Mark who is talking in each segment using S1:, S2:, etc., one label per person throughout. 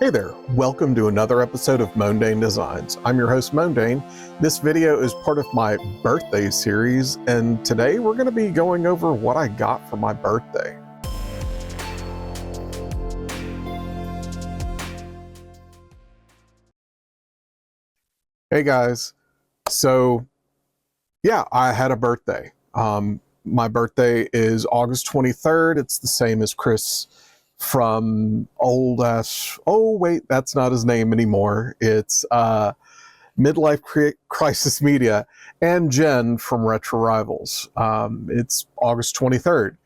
S1: Hey there, welcome to another episode of Mondane Designs. I'm your host Mondane. This video is part of my birthday series, and today we're going to be going over what I got for my birthday. Hey guys, so yeah, I had a birthday. My birthday is August 23rd. It's the same as Chris from old ass, oh wait, that's not his name anymore. It's Midlife Crisis Media and Jen from Retro Rivals. It's August 23rd.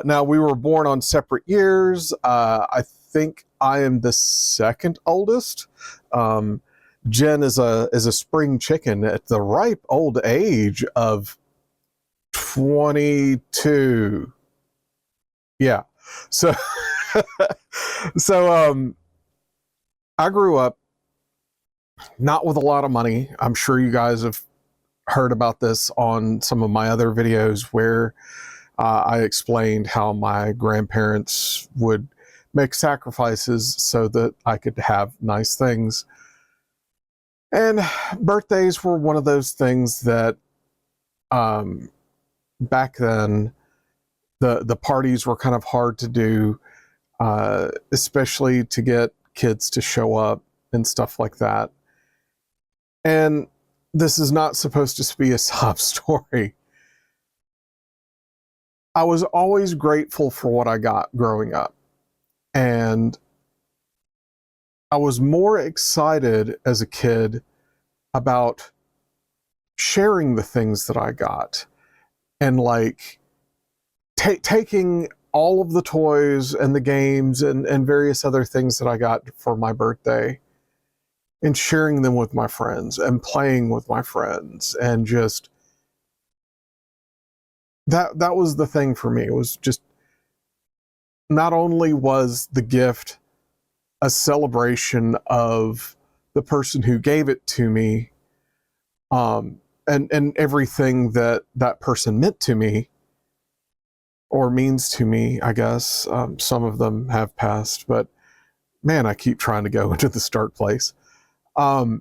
S1: Now we were born on separate years. I think I am the second oldest. Jen is a spring chicken at the ripe old age of 22. Yeah. So I grew up not with a lot of money. I'm sure you guys have heard about this on some of my other videos where I explained how my grandparents would make sacrifices so that I could have nice things. And birthdays were one of those things that back then the parties were kind of hard to do, especially to get kids to show up and stuff like that. And this is not supposed to be a sob story. I was always grateful for what I got growing up. And I was more excited as a kid about sharing the things that I got and like taking all of the toys and the games and various other things that I got for my birthday and sharing them with my friends and playing with my friends, and just that was the thing for me. It was just, not only was the gift a celebration of the person who gave it to me, and everything that person meant to me, or means to me, I guess. Some of them have passed, but man, I keep trying to go into the start place. I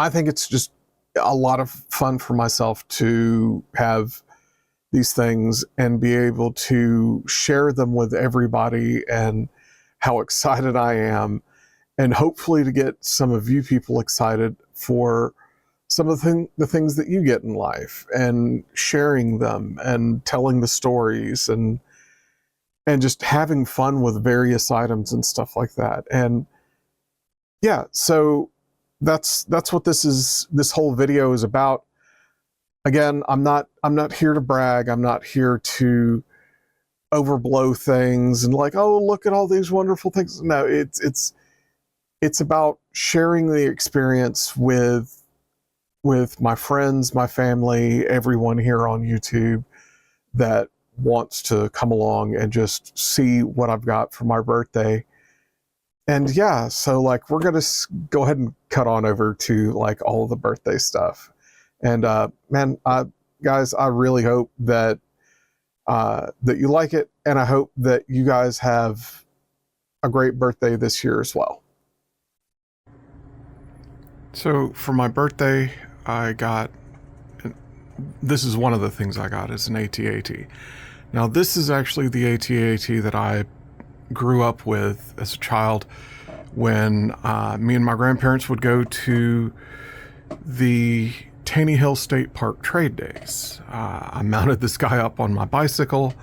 S1: think it's just a lot of fun for myself to have these things and be able to share them with everybody, and how excited I am, and hopefully to get some of you people excited for some of the things that you get in life, and sharing them and telling the stories and just having fun with various items and stuff like that. And yeah, so that's what this whole video is about. Again, I'm not here to brag. I'm not here to overblow things and like, oh, look at all these wonderful things. No, it's about sharing the experience with my friends, my family, everyone here on YouTube that wants to come along and just see what I've got for my birthday. And yeah, so like we're gonna go ahead and cut on over to like all the birthday stuff. And man, guys, I really hope that that you like it, and I hope that you guys have a great birthday this year as well. So for my birthday, I got, this is one of the things I got, is an AT-AT. Now this is actually the AT-AT that I grew up with as a child when me and my grandparents would go to the Taney Hill State Park trade days. I mounted this guy up on my bicycle,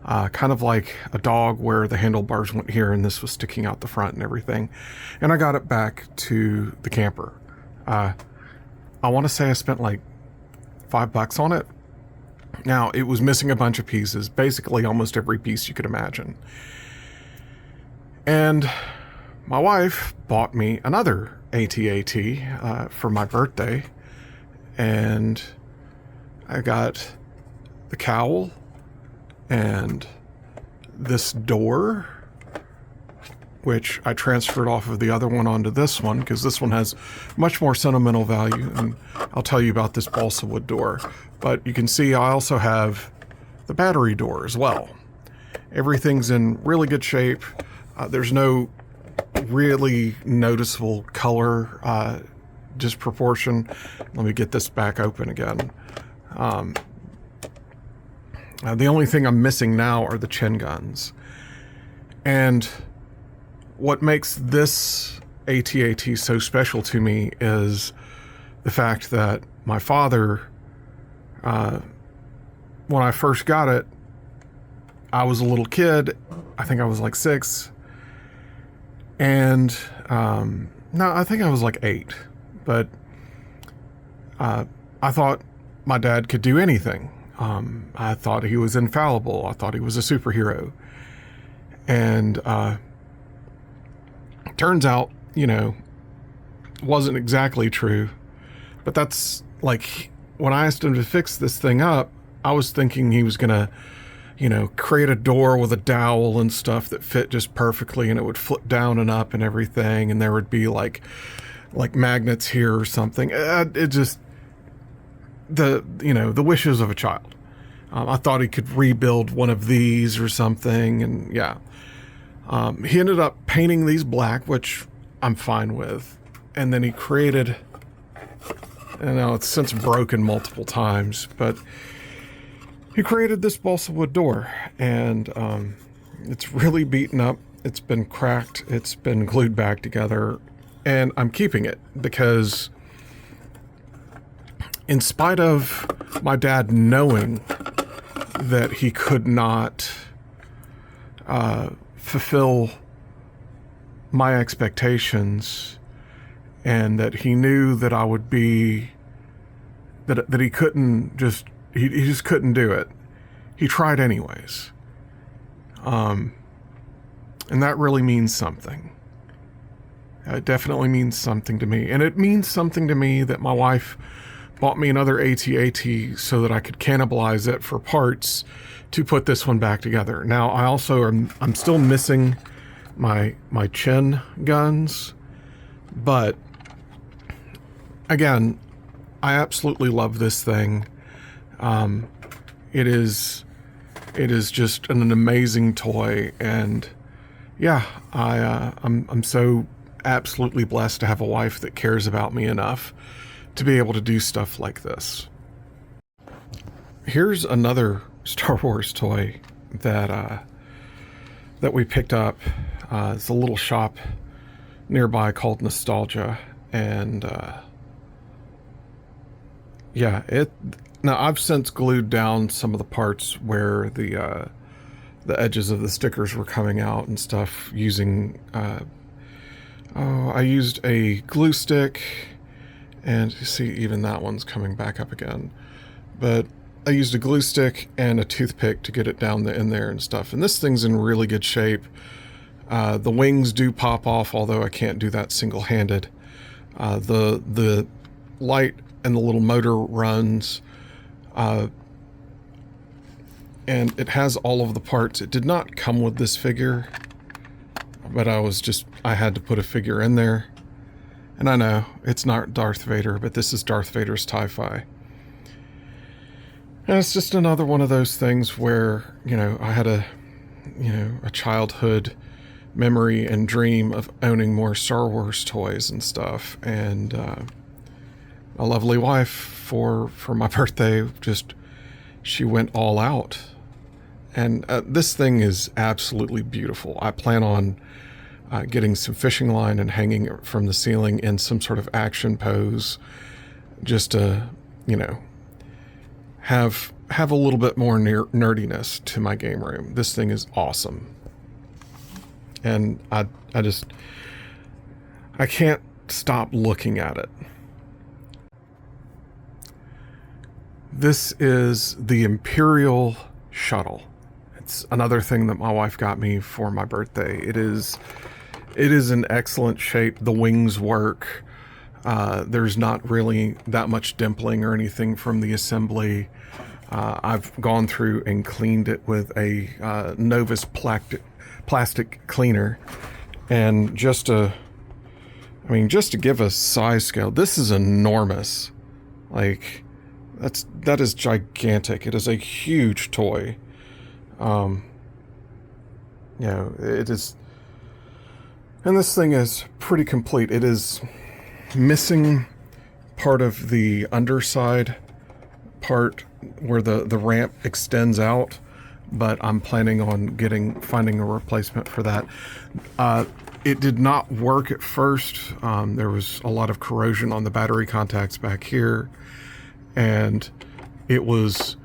S1: kind of like a dog where the handlebars went here and this was sticking out the front and everything. And I got it back to the camper. I want to say I spent like $5 on it. Now, it was missing a bunch of pieces, basically almost every piece you could imagine. And my wife bought me another AT-AT for my birthday. And I got the cowl and this door, which I transferred off of the other one onto this one because this one has much more sentimental value, and I'll tell you about this balsa wood door. But you can see I also have the battery door as well. Everything's in really good shape. There's no really noticeable color disproportion. Let me get this back open again. The only thing I'm missing now are the chin guns. And what makes this AT-AT so special to me is the fact that my father, when I first got it, I was a little kid. I think I was like 6. And, no, I think I was like 8. But I thought my dad could do anything. I thought he was infallible. I thought he was a superhero. And turns out, wasn't exactly true. But that's like, when I asked him to fix this thing up, I was thinking he was going to, create a door with a dowel and stuff that fit just perfectly, and it would flip down and up and everything, and there would be like magnets here or something. It just, the wishes of a child. I thought he could rebuild one of these or something, and yeah. He ended up painting these black, which I'm fine with. And then he created, it's since broken multiple times, but he created this balsa wood door, and it's really beaten up. It's been cracked. It's been glued back together, and I'm keeping it because in spite of my dad knowing that he could not fulfill my expectations, and that he knew that I would be, that he couldn't just, he just couldn't do it. He tried anyways. And that really means something. It definitely means something to me. And it means something to me that my wife bought me another AT-AT so that I could cannibalize it for parts to put this one back together. Now, I also I'm still missing my chin guns, but again, I absolutely love this thing. It is just an amazing toy, and yeah, I'm so absolutely blessed to have a wife that cares about me enough to be able to do stuff like this. Here's another Star Wars toy that we picked up. It's a little shop nearby called Nostalgia, and yeah, now I've since glued down some of the parts where the edges of the stickers were coming out and stuff using I used a glue stick, and you see even that one's coming back up again, but I used a glue stick and a toothpick to get it down in there and stuff. And this thing's in really good shape. The wings do pop off, although I can't do that single-handed. The light and the little motor runs, and it has all of the parts. It did not come with this figure, but I had to put a figure in there. And I know it's not Darth Vader, but this is Darth Vader's TIE. And it's just another one of those things where, I had a childhood memory and dream of owning more Star Wars toys and stuff. And a lovely wife for my birthday, she went all out. And this thing is absolutely beautiful. I plan on getting some fishing line and hanging it from the ceiling in some sort of action pose, just to, have a little bit more nerdiness to my game room. This thing is awesome. And I can't stop looking at it. This is the Imperial Shuttle. It's another thing that my wife got me for my birthday. It is in excellent shape. The wings work. There's not really that much dimpling or anything from the assembly. I've gone through and cleaned it with a Novus plastic cleaner. And just to give a size scale, this is enormous. Like, that is gigantic. It is a huge toy. You know, it is, and this thing is pretty complete. It is missing part of the underside part where the ramp extends out, but I'm planning on finding a replacement for that. It did not work at first. There was a lot of corrosion on the battery contacts back here, and it was,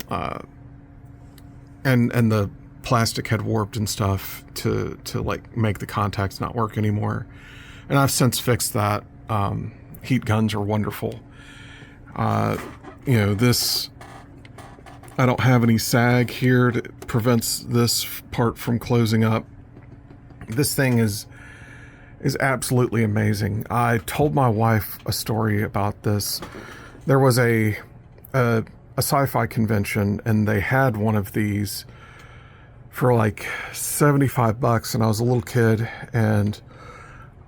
S1: and the plastic had warped and stuff to like make the contacts not work anymore. And I've since fixed that. Heat guns are wonderful. You know, this, I don't have any sag here that prevents this part from closing up. This thing is absolutely amazing. I told my wife a story about this. There was a sci-fi convention, and they had one of these for like $75, and I was a little kid, and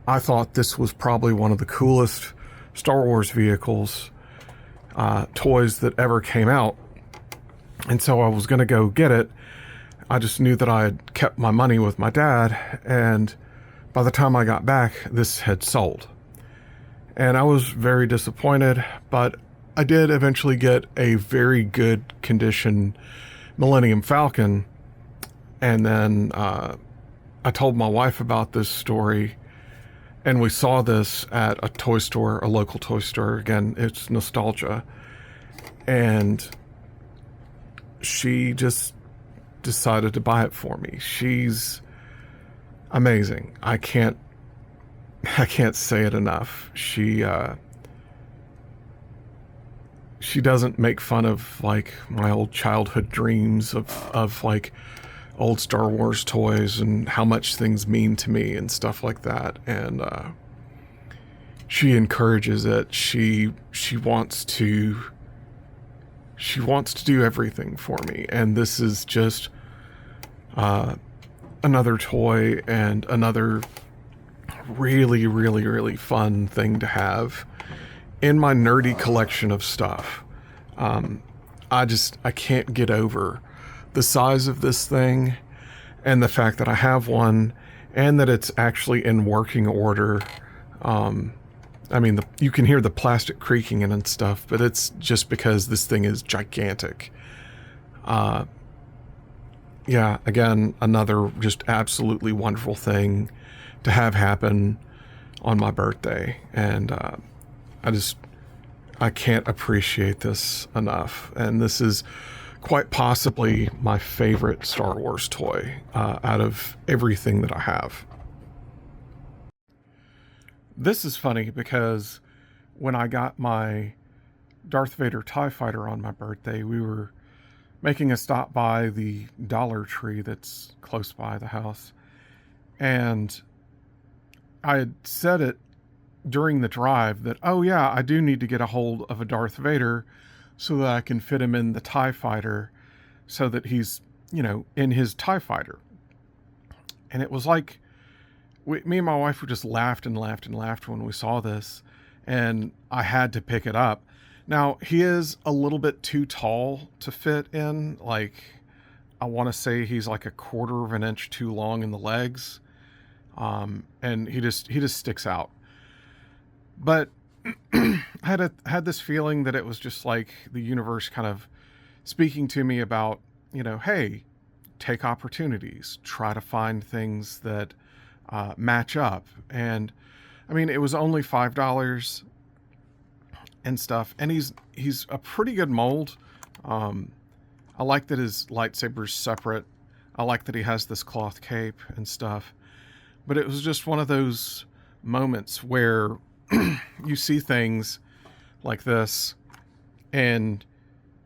S1: I thought this was probably one of the coolest Star Wars vehicles, toys that ever came out. And so I was going to go get it. I just knew that I had kept my money with my dad, and by the time I got back, this had sold. And I was very disappointed, but I did eventually get a very good condition Millennium Falcon. And then I told my wife about this story, and we saw this at a toy store, a local toy store. Again, it's nostalgia. And she just decided to buy it for me. She's amazing. I can't say it enough. She doesn't make fun of like my old childhood dreams of like old Star Wars toys and how much things mean to me and stuff like that. And she encourages it. She wants to do everything for me, and this is just another toy and another really, really, really fun thing to have in my nerdy collection of stuff. I can't get over the size of this thing and the fact that I have one and that it's actually in working order. I mean, you can hear the plastic creaking and stuff, but it's just because this thing is gigantic. Yeah, again, another just absolutely wonderful thing to have happen on my birthday. And I can't appreciate this enough. And this is quite possibly my favorite Star Wars toy out of everything that I have. This is funny because when I got my Darth Vader TIE Fighter on my birthday, we were making a stop by the Dollar Tree that's close by the house. And I had said it during the drive that, oh yeah, I do need to get a hold of a Darth Vader so that I can fit him in the TIE Fighter so that he's, you know, in his TIE Fighter. And it was like, me and my wife just laughed and laughed and laughed when we saw this, and I had to pick it up. Now, he is a little bit too tall to fit in. Like, I want to say he's like a quarter of an inch too long in the legs. And he just sticks out. But I had this feeling that it was just like the universe kind of speaking to me about, you know, hey, take opportunities, try to find things that match up. And I mean, it was only $5 and stuff, and he's a pretty good mold. I like that his lightsaber's separate. I like that he has this cloth cape and stuff. But it was just one of those moments where you see things like this and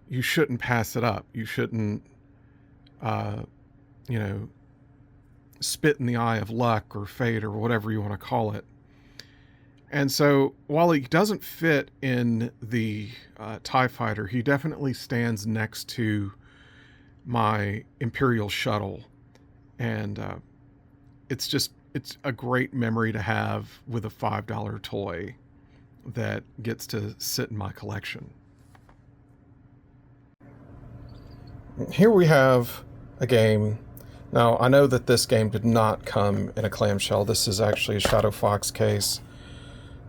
S1: you shouldn't pass it up. You shouldn't you know, spit in the eye of luck or fate or whatever you want to call it. And so while he doesn't fit in the TIE Fighter, he definitely stands next to my Imperial shuttle. And it's a great memory to have with a $5 toy that gets to sit in my collection. Here we have a game. Now, I know that this game did not come in a clamshell. This is actually a Shadow Fox case,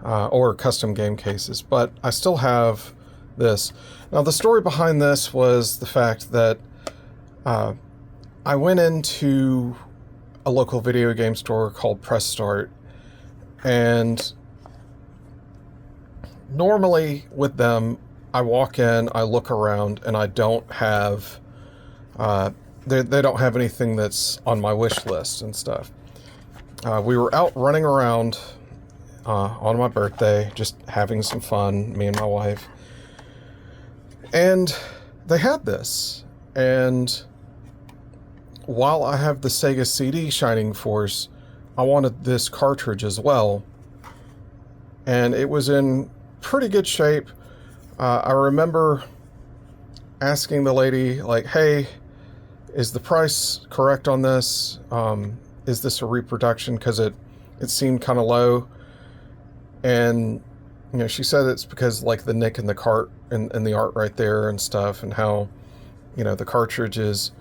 S1: or custom game cases, but I still have this. Now, the story behind this was the fact that I went into a local video game store called Press Start, and normally with them, I walk in, I look around, and I don't have... They don't have anything that's on my wish list and stuff. We were out running around on my birthday, just having some fun, me and my wife. And they had this. And while I have the Sega CD Shining Force, I wanted this cartridge as well. And it was in pretty good shape. I remember asking the lady, like, hey, is the price correct on this? Is this a reproduction? Because it seemed kind of low. And, you know, she said it's because, like, the nick in the cart and the art right there and stuff, and how, you know, the cartridge is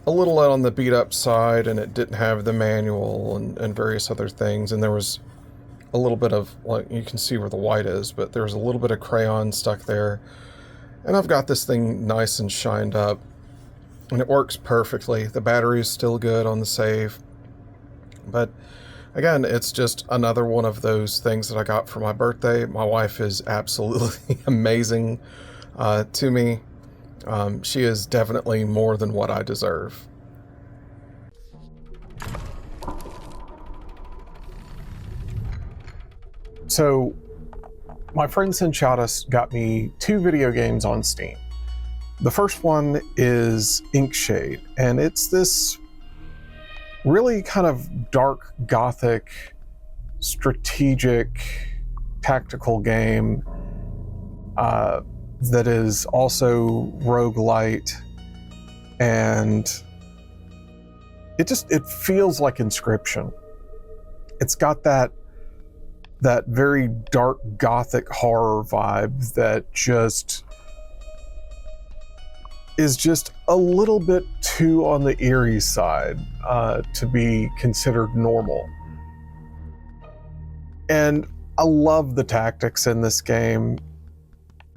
S1: a little on the beat up side, and it didn't have the manual and various other things. And there was a little bit of, like, you can see where the white is, but there was a little bit of crayon stuck there. And I've got this thing nice and shined up, and it works perfectly. The battery is still good on the save. But again, it's just another one of those things that I got for my birthday. My wife is absolutely amazing to me. She is definitely more than what I deserve. So, my friend Cinshadis got me 2 video games on Steam. The first one is Inkshade, and it's this really kind of dark, gothic, strategic, tactical game that is also roguelite, and it feels like Inscription. It's got that very dark, gothic horror vibe that is just a little bit too on the eerie side to be considered normal. And I love the tactics in this game.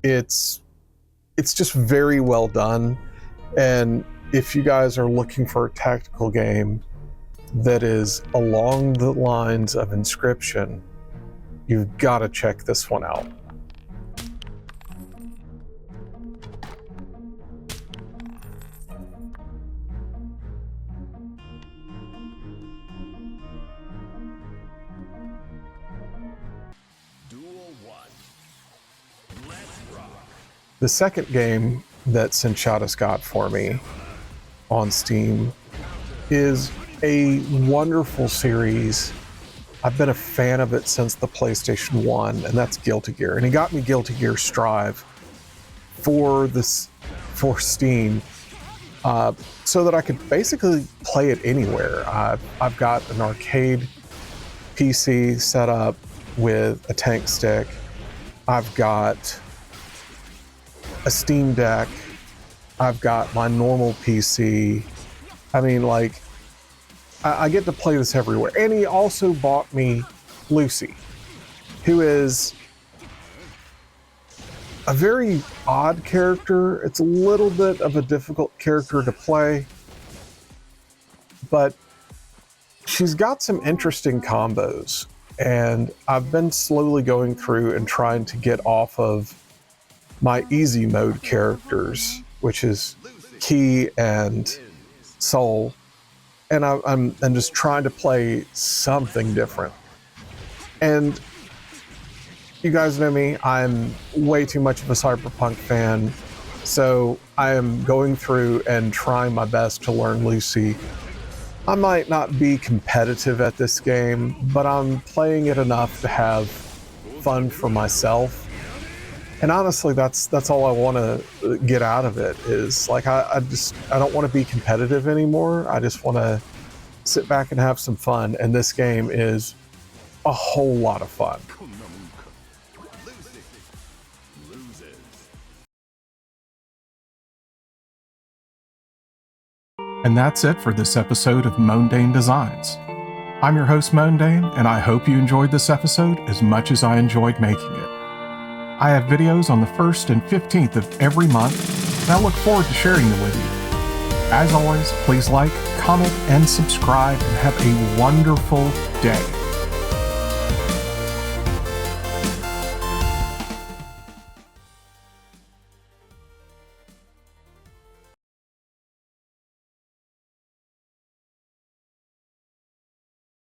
S1: It's just very well done. And if you guys are looking for a tactical game that is along the lines of Inscription, you've got to check this one out. The second game that Cinshadis got for me on Steam is a wonderful series. I've been a fan of it since the PlayStation 1, and that's Guilty Gear. And he got me Guilty Gear Strive for Steam, so that I could basically play it anywhere. I've got an arcade PC set up with a tank stick. I've got a Steam Deck. I've got my normal PC. I mean, like, I get to play this everywhere. And he also bought me Lucy, who is a very odd character. It's a little bit of a difficult character to play, but she's got some interesting combos. And I've been slowly going through and trying to get off of my easy mode characters, which is Key and Soul, and I'm just trying to play something different. And you guys know me, I'm way too much of a Cyberpunk fan, so I am going through and trying my best to learn Lucy. I might not be competitive at this game, but I'm playing it enough to have fun for myself. And honestly, that's all I want to get out of it, is like, I don't want to be competitive anymore. I just want to sit back and have some fun. And this game is a whole lot of fun.
S2: And that's it for this episode of Mondane Designs. I'm your host, Mondane, and I hope you enjoyed this episode as much as I enjoyed making it. I have videos on the 1st and 15th of every month, and I look forward to sharing them with you. As always, please like, comment, and subscribe, and have a wonderful day.